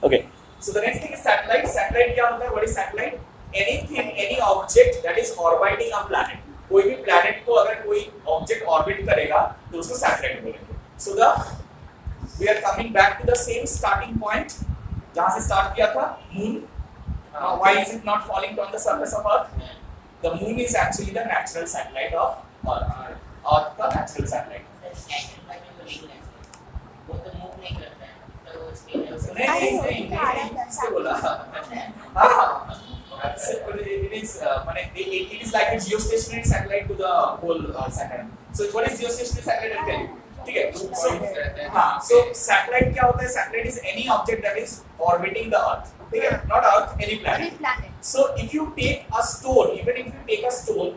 Okay. So the next thing is satellite. Satellite क्या होता है? What is satellite? Anything, any object that is orbiting a planet. कोई भी planet को अगर कोई object orbit करेगा तो उसको satellite बोलेंगे. So we are coming back to the same starting point जहाँ से start किया था moon. Why is it not falling on the surface of Earth? The moon is actually the natural satellite of Earth. Earth का natural satellite. It is like a geostationary satellite to the whole satellite. So what is geostationary satellite? I'll tell you. ठीक है. So satellite क्या होता है? Satellite is any object that is orbiting the Earth. ठीक है? Not Earth, any planet. So if you take a stone, even if you take a stone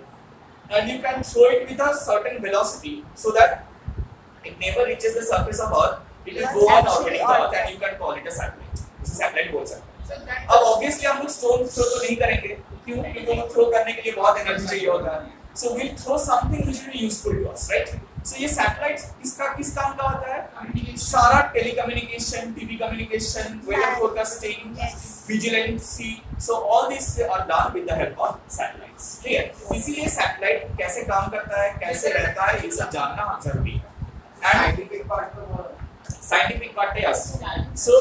and you can throw it with a certain velocity, so that it never reaches the surface of Earth, it will go on orbiting the Earth, and you can call it a satellite. इसे satellite बोल सकते हैं. अब obviously हम लोग stone throw तो नहीं करेंगे, क्यों? क्योंकि वो throw करने के लिए बहुत energy चाहिए होता है. So we'll throw something which will be useful to us, right? So ये satellites किस काम का होता है? सारा telecommunication, TV communication, weather forecasting, vigilancy. So all these are done with the help of satellites. ठीक है? इसीलिए satellite कैसे काम करता है, कैसे रहता है, ये सब जानना जरूरी है. And scientific part yes. So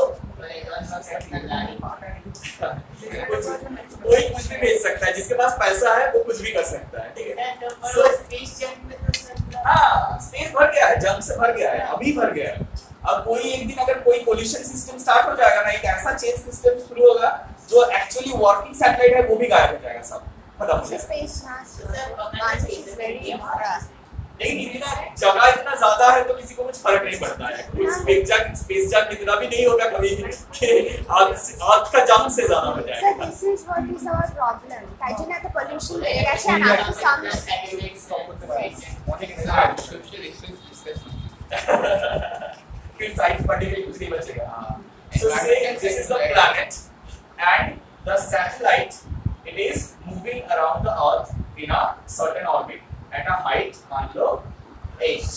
कोई कुछ भी भेज सकता है, जिसके पास पैसा है वो कुछ भी कर सकता है. ठीक है? So स्पेस भर गया है, जंग से भर गया है, अभी भर गया है. अब कोई एक दिन अगर कोई पोल्यूशन सिस्टम स्टार्ट हो जाएगा ना, एक ऐसा चेंज सिस्टम शुरू होगा जो एक्चुअली वर्किंग सैटेलाइट है वो भी गायब हो जाएगा, सब खत्म हो जाएगा. लेकिन इतना जगह इतना ज्यादा है तो किसी को कुछ फर्क नहीं पड़ता है. स्पेस जंग इतना भी नहीं होगा कभी कि अर्थ का जंग से ज्यादा हो जाएगा. So this is what is our problem. Imagine that the pollution radiation and after some फिर साइंस पढ़ने के लिए कुछ नहीं बचेगा. So say this is the planet and the satellite, it is moving around the earth in a certain orbit at a height मान लो h.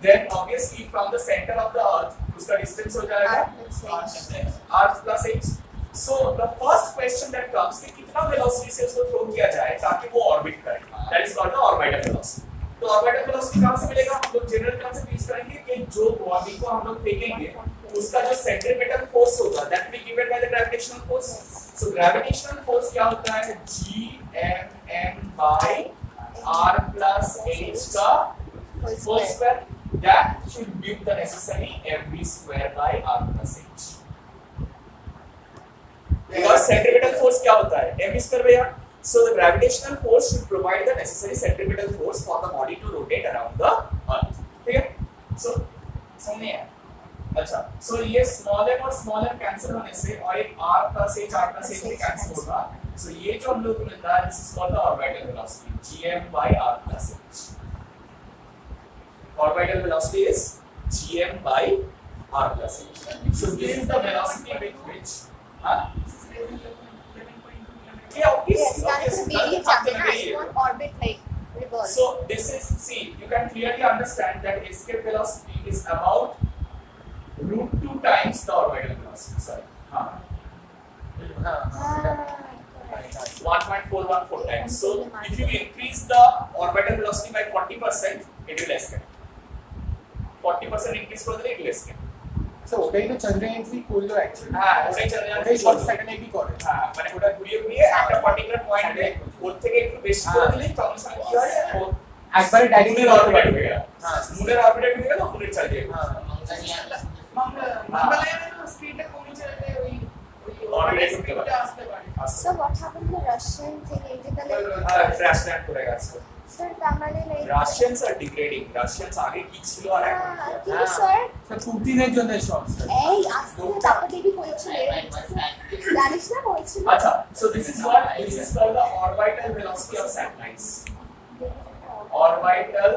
Then obviously from the center of the earth उसका distance हो जाएगा r plus h. So the first question that comes कि कितना velocity से उसको throw किया जाए ताकि वो orbit करे. That is called the orbital velocity. तो orbital velocity कहाँ से मिलेगा? हम लोग general term से यूज करेंगे कि जो body को हम लोग फेंकेंगे उसका जो centripetal force होगा that will be given by the gravitational force. So gravitational force क्या होता है? G(m)(m) by r plus h का whole square. That should give the necessary mv square by r plus h. Because centripetal force क्या होता है? mv square by r. So the gravitational force should provide the necessary centripetal force for the body to rotate around the earth. ठीक है? So समझे हैं? अच्छा. So ये smaller cancel होने से और एक r plus h भी cancel होगा. So ये जो हम लोग को मिलता है, this is called the orbital velocity, gm by r plus h. Orbital velocity is gm by r plus h. So this is the velocity with which, orbit like reverse. So this is, see, you can clearly understand that escape velocity is about √2 times the orbital velocity. Sorry. 1.414 times. So if you increase the orbital velocity by 40%, it will escape. 40% increase कर देगा, it will escape. So ওটাই তো চন্দ্রযান 3 করলো actually. হ্যাঁ, ওটাই Chandrayaan 3 short satellite কি করে? হ্যাঁ, মানে ওটা ঘুরিয়ে একটা পার্টিকুলার পয়েন্টে ওর থেকে একটু বেশি করে দিলে তখন সময় কি হয়? ও একবারে ডাইরেক্টলি অরবিট হয়ে গেল. হ্যাঁ, মুনের অরবিট হয়ে গেল, মুনের চার্জে। হ্যাঁ, মঙ্গলয়ানের স্পিডটা কমে চলে ওই অরবিটে ঢুকতে পারে। So what happened to Russian thing? crash land করে গেছে। Sir, তাহলে like Russians are degrading. Russians আগে কি ছিল আর এখন কি? কিন্তু স্যার স্যার পুতিনের জন্য শর্ট স্যার। এই আসলে তারপর দেবী বলেছিল জানিস না বলছিল। আচ্ছা, so this is called the orbital velocity of satellites. Orbital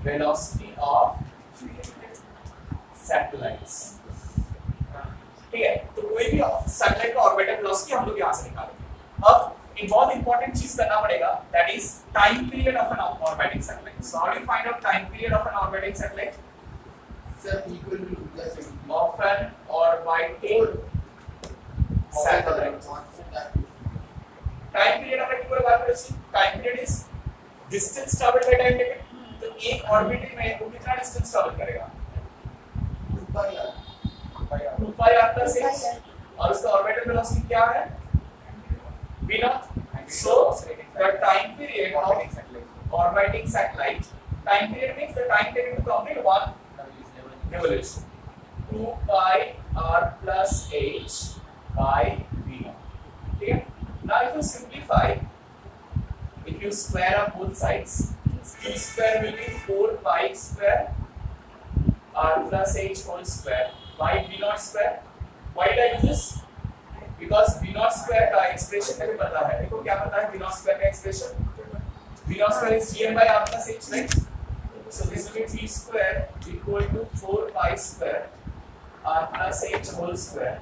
velocity of satellites. ठीक है, तो कोई भी सैटेलाइट का ऑर्बिटल वेलोसिटी हम लोग यहां से निकालेंगे. अब एक बहुत इंपॉर्टेंट चीज करना पड़ेगा, that is time period of an orbiting satellite. So how do you find out time period of an orbiting satellite? Sir equal to of an orbiting 2 pi r plus h और उसका orbital velocity क्या है v naught. So the time period of orbiting satellite, time period means the time taken to complete one revolution. 2 pi r plus h by v naught. Okay. Now if you simplify, if you square up both sides, q square will be 4 pi square r plus h whole square by v naught square. Why did I do this? Because v naught square का expression मुझे पता है. देखो क्या पता है v naught square का expression? V naught square is gm by r plus h, right? So this will be v square equal to 4 pi square r plus h whole square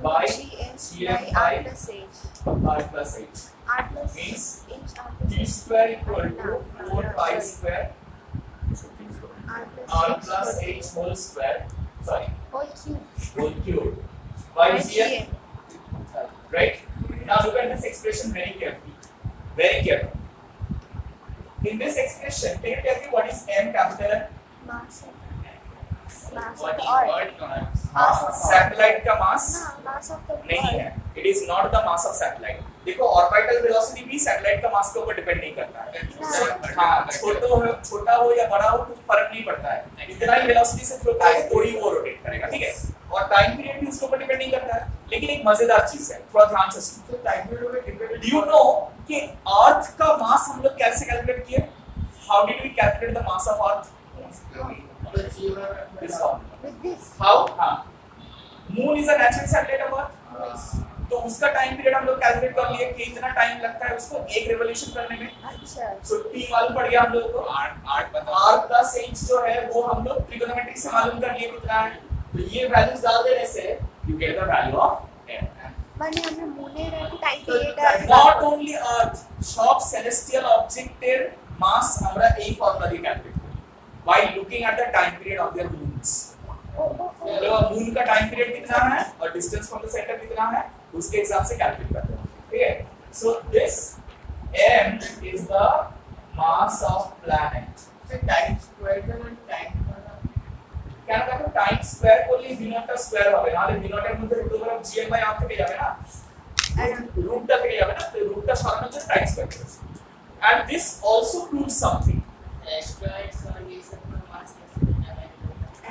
by gm by r plus h. Means v square equal to 4 pi square r plus h whole square. Sorry. Whole cube. By gm. Right? Now look at this expression very carefully. Very carefully. In this expression, can you tell me what is m capital M? Mass of the Satellite का mass mass of the नहीं है. It is not the mass of satellite. देखो orbital velocity भी satellite का मास के ऊपर depend नहीं करता है. हाँ, छोटा हो या बड़ा हो कुछ फर्क नहीं पड़ता है. इतना ही वेलोसिटी से फ्लो करेगा तो ही वो रोटेट करेगा, ठीक है. और टाइम पीरियड भी उसके ऊपर डिपेंड नहीं करता है. लेकिन एक मजेदार चीज है, थोड़ा ध्यान से सुनो. टाइम पीरियड पे डिपेंड. डू यू नो कि अर्थ का मास हम लोग कैसे कैलकुलेट किए? How did we calculate the mass of earth? with this. How? हाँ, moon is a natural satellite of earth. तो उसका टाइम पीरियड हम लोग कैलकुलेट कर लिए कि इतना टाइम लगता है उसको एक रिवॉल्यूशन करने में. अच्छा. सो t मालूम पड़ गया हम लोग को. r प्लस h जो है वो हम लोग ट्रिगोनोमेट्रिक से मालूम कर लिए कितना है. तो ये वैल्यूज डाल देने से you get the value of m. মানে আমরা মনে রাখি টাইম পিরিয়ড নট অনলি আর্থ, সব সেলেস্টিয়াল অবজেক্টের মাস আমরা এই ফর্মুলা দিয়ে ক্যালকুলেট করি by looking at the time period of their moons. तो मून का टाइम पीरियड कितना है और डिस्टेंस फ्रॉम द सेंटर कितना है उसके हिसाब से कैलकुलेट करते हैं, ठीक है. So this m is the mass of planet. Time square का टाइम কেন দেখো টাইম স্কয়ার করলে v naught টা স্কয়ার হবে, নালে v naught এর মধ্যে root over gm by r থেকে যাবে না, রুটটা থেকে যাবে না, তো রুটটা সরানোর জন্য টাইম স্কয়ার করেছে. And this also proves something.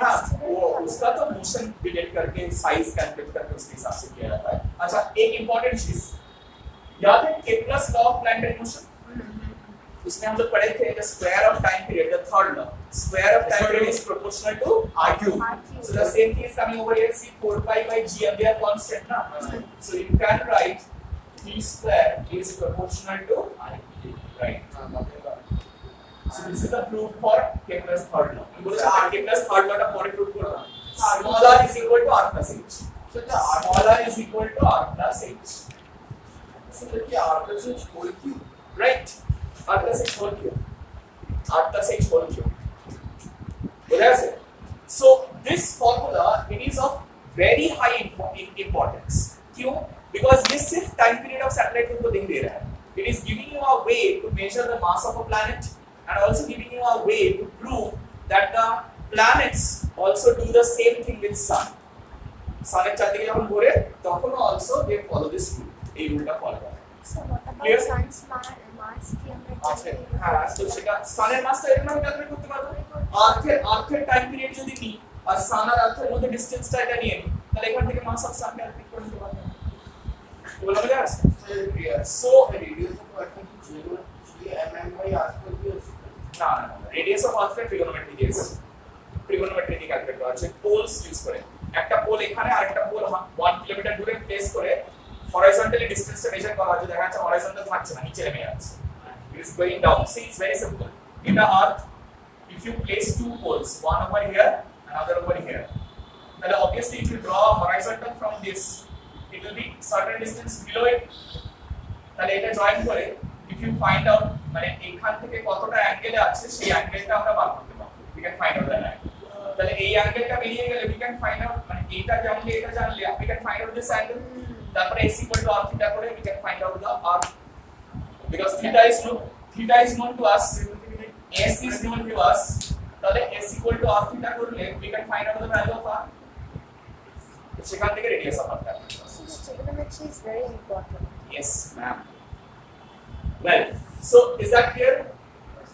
हाँ, वो उसका तो मोशन डिटेक्ट करके साइज कैलकुलेट करके उसके हिसाब से किया जाता है. अच्छा, एक इंपॉर्टेंट चीज याद है Kepler's law of planetary motion. उसमें हम लोग पढ़े थे the square of time period, the third law, square of time period is proportional to r cube. So the same thing is coming over here. See 4 pi by gm, they are constant now. So you can write t square is proportional to r cube, right? So this is the proof for Kepler's third law. Kepler's third law का पूरे proof करो. Small r is equal to r plus h. So the small r is equal to r plus h. So that r plus h whole cube, right? R plus h whole cube. R plus h whole cube. That's it. So this formula, it is of very high importance. क्यों? Because this सिर्फ time period of satellite को नहीं दे रहा है. It is giving you a way to measure the mass of a planet and also giving you a way to prove that the planets also do the same thing with sun. Sun এর চারদিকে যখন ঘোরে তখন also they follow this rule. এই রুলটা follow করে. So what about Clear? sun's mass কি আমরা আচ্ছা, হ্যাঁ, তো সেটা সানের মাসটা এরকম ভাবে ক্যালকুলেট করতে পারবো. আর্থের টাইম পিরিয়ড যদি নিই আর সান আর আর্থের মধ্যে ডিসটেন্সটা এটা নিয়ে নিই তাহলে এখান থেকে মাস অফ সান ক্যালকুলেট করে নিতে পারবো. বলা বুঝা আছে? সো रेडियस ऑफ अर्थ की 0 mm by r square की না রেডিয়াস অফ আর্থ এর ট্রিগোনোমেট্রি দিয়েছে. ট্রিগোনোমেট্রি দিয়ে ক্যালকুলেট করা আছে পোলস ইউজ করে. একটা পোল এখানে আর একটা পোল 1 কিলোমিটার দূরে প্লেস করে হরাইজন্টালি ডিসটেন্সটা মেজার করা হচ্ছে. দেখা যাচ্ছে হরাইজন্টাল থাকছে না, নিচে নেমে যাচ্ছে. It is going down. See, it's very simple. In the earth, if you place two poles, one over here, another over here, then obviously if you draw a horizontal from this, it will be certain distance below it. তাহলে এটা join করে if you find out মানে এখান থেকে কতটা অ্যাঙ্গেলে আছে সেই অ্যাঙ্গেলটা আমরা বার করতে পারবো. We can find out that angle. তাহলে এই অ্যাঙ্গেলটা বেরিয়ে গেলে we can find out মানে এটা জানলে we can find out this angle. তারপরে s equal to r theta করে we can find out the r, because theta is known to us, s is known to us. তাহলে s equal to r theta করলে we can find out the value of r. trigonometry के radius of Earth है. So the trigonometry is very important. Yes, ma'am. Well, so is that clear?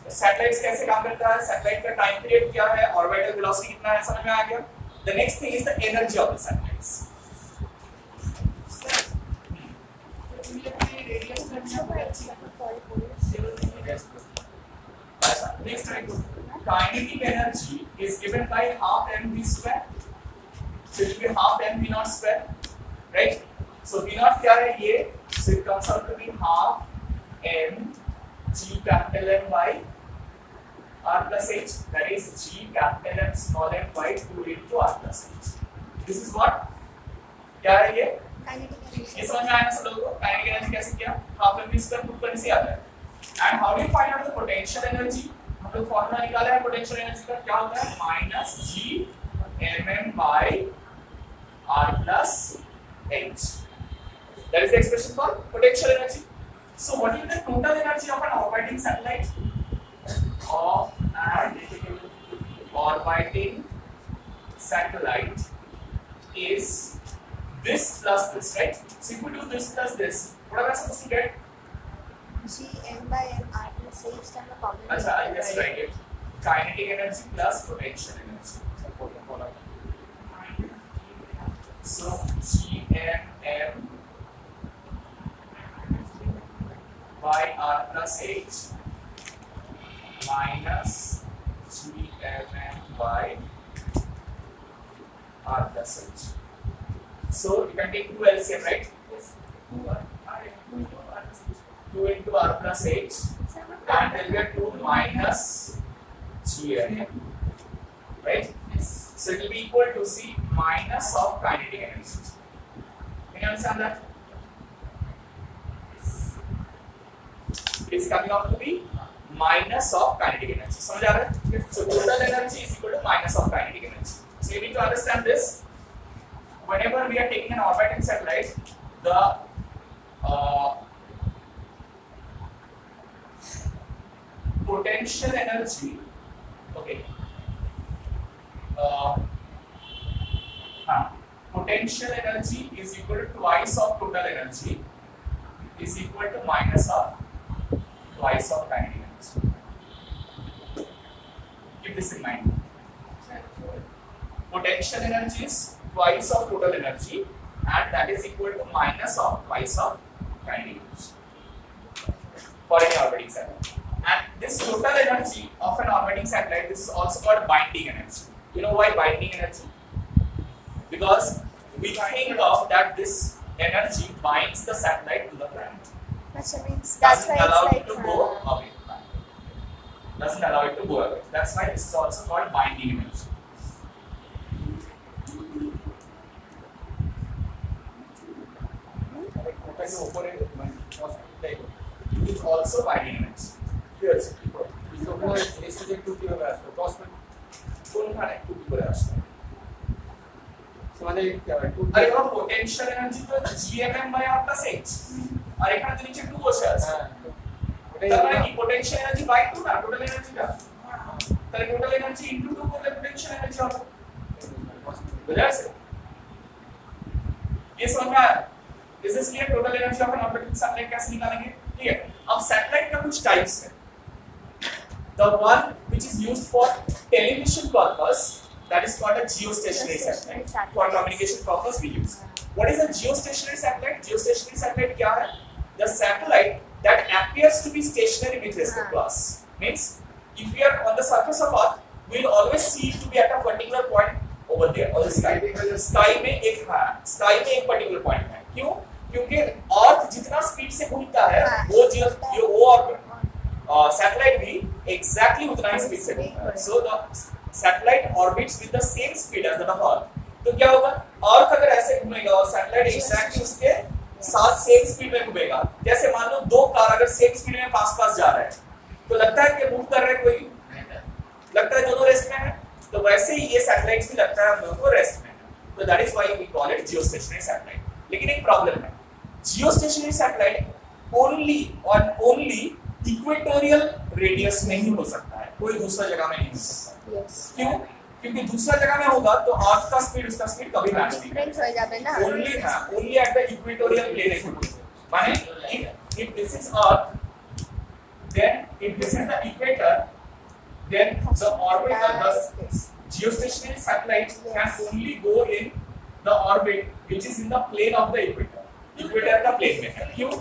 Satellites कैसे काम करता है? Satellite का time period क्या है? Orbital velocity कितना है? समझ में आ गया? The next thing is the energy of the satellites. Next time, kinetic energy is given by half mv square. So it will be half mv naught square, right? So v naught क्या है ये? So it comes out to be half m g capital M by r plus h. That is g capital M small m by 2 into r plus h. This is what? क्या है ये? Kinetic energy. ये समझ में आया ना सब लोगों को? Kinetic energy कैसे किया? half mv square प्रूव करने से आता है. And how do you find out the potential energy? हम लोग फॉर्मूला निकाला है पोटेंशियल एनर्जी का, क्या होता है? Minus G mm by r plus h. That is the expression for potential energy. So what is the total energy of an orbiting satellite? Of an orbiting satellite is this plus this, right? So if we do this plus this, what am I supposed to get? G m by m r plus h times the common. अच्छा, I just write it. Kinetic energy plus potential energy. So Gmm by r plus h minus Gmm by r plus h. So you can take 2 LCM, right? Yes. 2 into r plus h, and we'll get 2 minus Gmm, right? Yes. So it will be equal to C minus of kinetic energy. Can you understand that? Yes. It's coming out to be minus of kinetic energy. समझ आ रहा है? Yes. So total energy is equal to minus of kinetic energy. So you need to understand this. Whenever we are taking an orbiting satellite, the potential energy, okay, potential energy is equal to twice of total energy is equal to minus of twice of kinetic energy. Keep this in mind. Potential energy is twice of total energy, and that is equal to minus of twice of kinetic energy for any orbiting satellite. And this total energy of an orbiting satellite, this is also called binding energy. You know why binding energy? Because we think of that this energy binds the satellite to the planet. That means that's why Doesn't allow it's it like to go away. Doesn't allow it to go away. That's why this is also called binding energy. It is also binding energy. Here, कौन खाना है? 2 की रास्ता. अरे वो potential energy तो Gmm by r plus h. और एक हाथ नीचे 2 बचा है. तब ना की पोटेंशियल एनर्जी by 2 ना टोटल एनर्जी का. तर टोटल एनर्जी into 2 को पोटेंशियल एनर्जी होगा. बुझा से? ये समझ में आया? Is this clear? Total energy of an orbiting satellite कैसे निकालेंगे? ठीक है. अब सैटेलाइट का कुछ टाइप्स है. The one which is used for television purpose, that is called a geostationary satellite. For communication purpose we use. What is a geostationary satellite? Geostationary satellite क्या है? The satellite that appears to be stationary with respect to us. Means if we are on the surface of Earth, we will always see it to be at a particular point over there on the sky. Sky में एक particular point है. क्यों? क्योंकि Earth जितना speed से घूमता है, वो सैटेलाइट भी exactly उतना ही स्पीड से घूमता है. So the satellite orbits with the same speed as that of Earth. तो क्या होगा? Earth अगर ऐसे घूमेगा और सैटेलाइट exactly उसके साथ सेम स्पीड में घूमेगा. जैसे मान लो 2 कार अगर सेम स्पीड में पास जा रहा है, तो लगता है कि मूव कर रहा है कोई? लगता है दोनों रेस्ट में है. तो वैसे ही ये सैटेलाइट्स भी लगता है हम लोगों को रेस्ट में. तो that is why we call it geostationary satellite. लेकिन एक प्रॉब्लम है. Geostationary satellite only equatorial radius में ही हो सकता है, कोई दूसरा जगह में नहीं हो सकता. Yes. क्यों? क्योंकि दूसरा जगह में होगा तो अर्थ का स्पीड उसका स्पीड कभी मैच नहीं डिफरेंस हो जाবে ना only at the equatorial plane it will माने if this is earth then if this is the equator then the orbit of the geostationary satellite can only go in the orbit which is in the plane of the equator का plane में है क्यों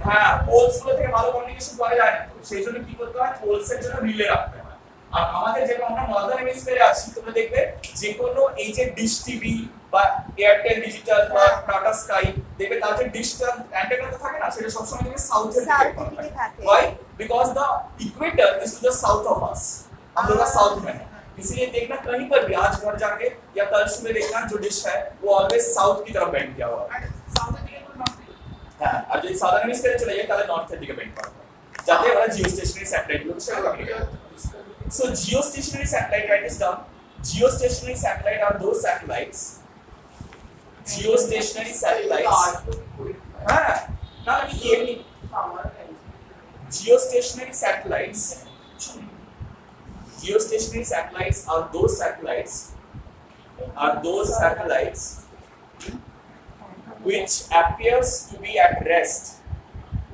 हाँ poles को থেকে ভালো communication করা যায় না সেই জন্য কি করতে হয় পোলস এর জন্য রিলে রাখতে হয় আর আমাদের যেটা আমরা নর্দার্ন হেমিস্ফিয়ারে আছি তোমরা দেখবে যে কোনো এই যে ডিশ টিভি বা এয়ারটেল ডিজিটাল বা টাটা স্কাই দেখবে তার যে ডিশ অ্যান্টেনা তো থাকে না সেটা সব সময় দেখবে সাউথের দিকে থাকে why because the equator is to the south of us हम लोग का साउथ में है इसलिए देखना कहीं पर भी आज घर जाके या कल सुबह देखना जो डिश है वो ऑलवेज साउथ की तरफ बेंड किया हुआ है हां और जो साउथर्न हेमिस्फीयर चले जाए তাহলে নর্থের দিকে বেন্ড করা হয় যাতে ওরা জিওস্টেশনারি স্যাটেলাইট গুলো সেটা communicate so geostationary satellite write this down geostationary satellite are those satellites geostationary satellites ha na clearly geostationary satellites are those satellites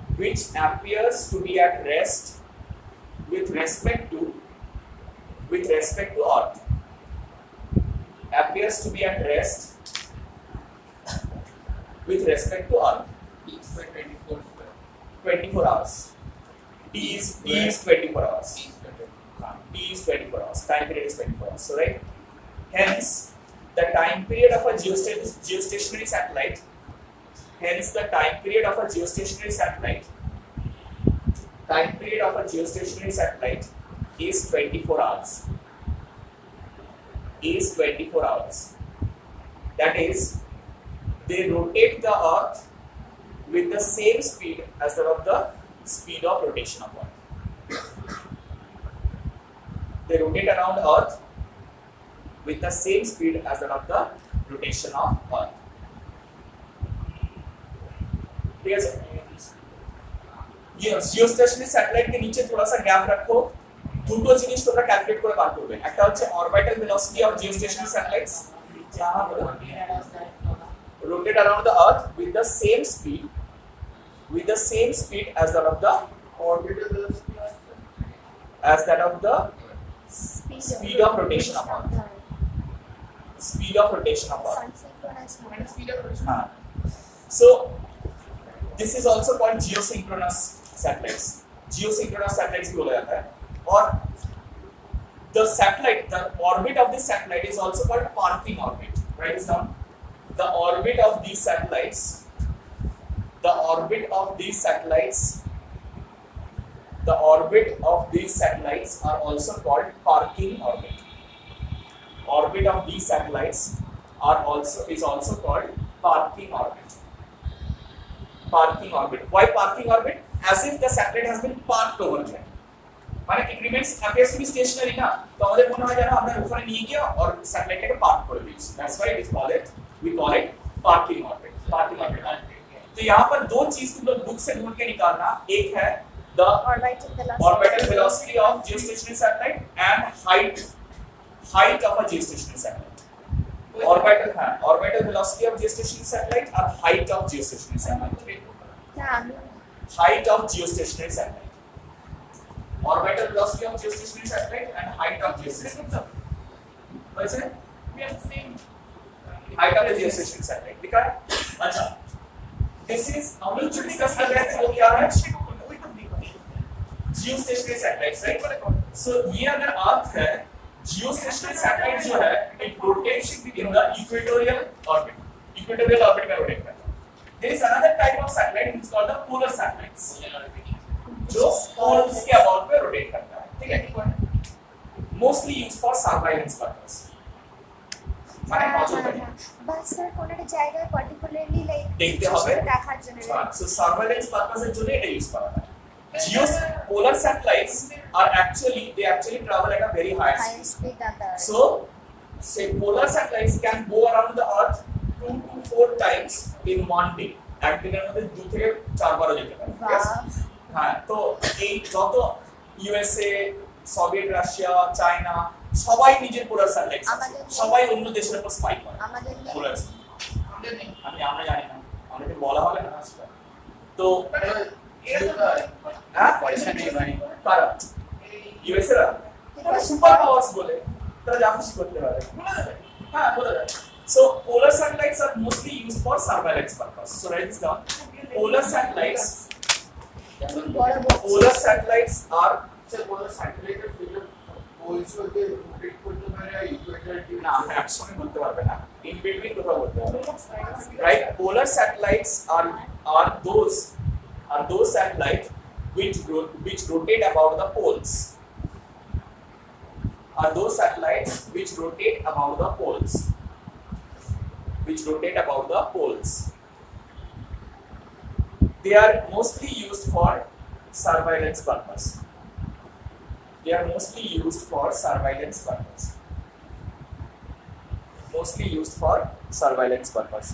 which appears to be at rest with respect to earth appears to be at rest with respect to earth 24 hours t is 24 hours time period is 24 hours so right hence the time period of a geostationary satellite is 24 hours. That is, they rotate the Earth with the same speed as the speed of rotation of Earth. They rotate around Earth with the same speed as the rotation of Earth. Yes. ये geostationary satellite के नीचे थोड़ा सा gap रखो দুটো জিনিস তোমরা calculate করে বার করবে একটা হচ্ছে orbital velocity of geostationary satellites যাহা rotate around the earth with the same speed as that of the orbital velocity as that of the speed of rotation of earth so this is also called geosynchronous satellites भी बोला जाता है और the orbit of this satellite is also called parking orbit write this down the orbit of these satellites are also called parking orbit is also called parking orbit why parking orbit as if the satellite has been parked over there মানে it appears to be stationary না তো আমাদের মনে হয় যেন আমরা ওখানে নিয়ে গিয়ে আর স্যাটেলাইটটাকে পার্ক করে দিয়েছি that's why we call it parking orbit तो यहाँ पर दो चीज तुम लोग बुक से ढूंढ के निकालना एक है the orbital velocity of geostationary satellite and height of a geostationary satellite orbital velocity of geostationary satellite or height of geostationary satellite height of geostationary satellite orbital velocity of geostationary satellite and height of geostationary satellite वैसे we are the same height of the geostationary satellite दिखा है अच्छा this is हम लोग जो discuss कर रहे थे वो क्या है geostationary satellites right so ये अगर अर्थ है geostationary satellite जो है it rotates in the equatorial orbit में rotate करता है there is another type of satellite which is called the polar satellites जो poles के अबाउट पे रोटेट करता है ठीक है mostly used for surveillance purpose মানে নজর রাখা বাট স্যার কোনটা জায়গায় পার্টিকুলারলি লাইক দেখতে হবে দেখার জন্য সো সার্ভাইলেন্স পারপাসের জন্য এটা ইউজ করা হয় polar satellites are actually travel at a very high speed so say polar satellites can go around the earth 2 to 4 times in one day একদিনের মধ্যে 2 থেকে 4 বার যেতে পারে হ্যাঁ তো এই যত ইউএসএ সোভিয়েত রাশিয়া, চায়না সবাই নিজের পোলার স্যাটেলাইটস আছে, আমাদের নেই। সবাই অন্য দেশের উপর স্পাই করে আমাদের নেই। পোলার আমাদের নেই। আমরা জানি না, আমাদেরকে বলা হবে না আসলে। তো হ্যাঁ পয়সা নেই ভাই কারা ইউএসএ রা কিন্তু তারা সুপার পাওয়ার্স বলে তারা যা খুশি করতে পারে হ্যাঁ বলে দেয় so polar satellites are mostly used for surveillance purpose so write this down polar satellites are sir বলো স্যাটেলাইটের ফিল্ড বলছো যে রোটেট করতে পারে ইকুয়েটর না একসঙ্গে বলতে পারবে না in between কোথাও বলতে হবে right polar satellites are those satellites which rotate about the poles are those satellites which rotate about the poles they are mostly used for surveillance purpose mostly used for surveillance purpose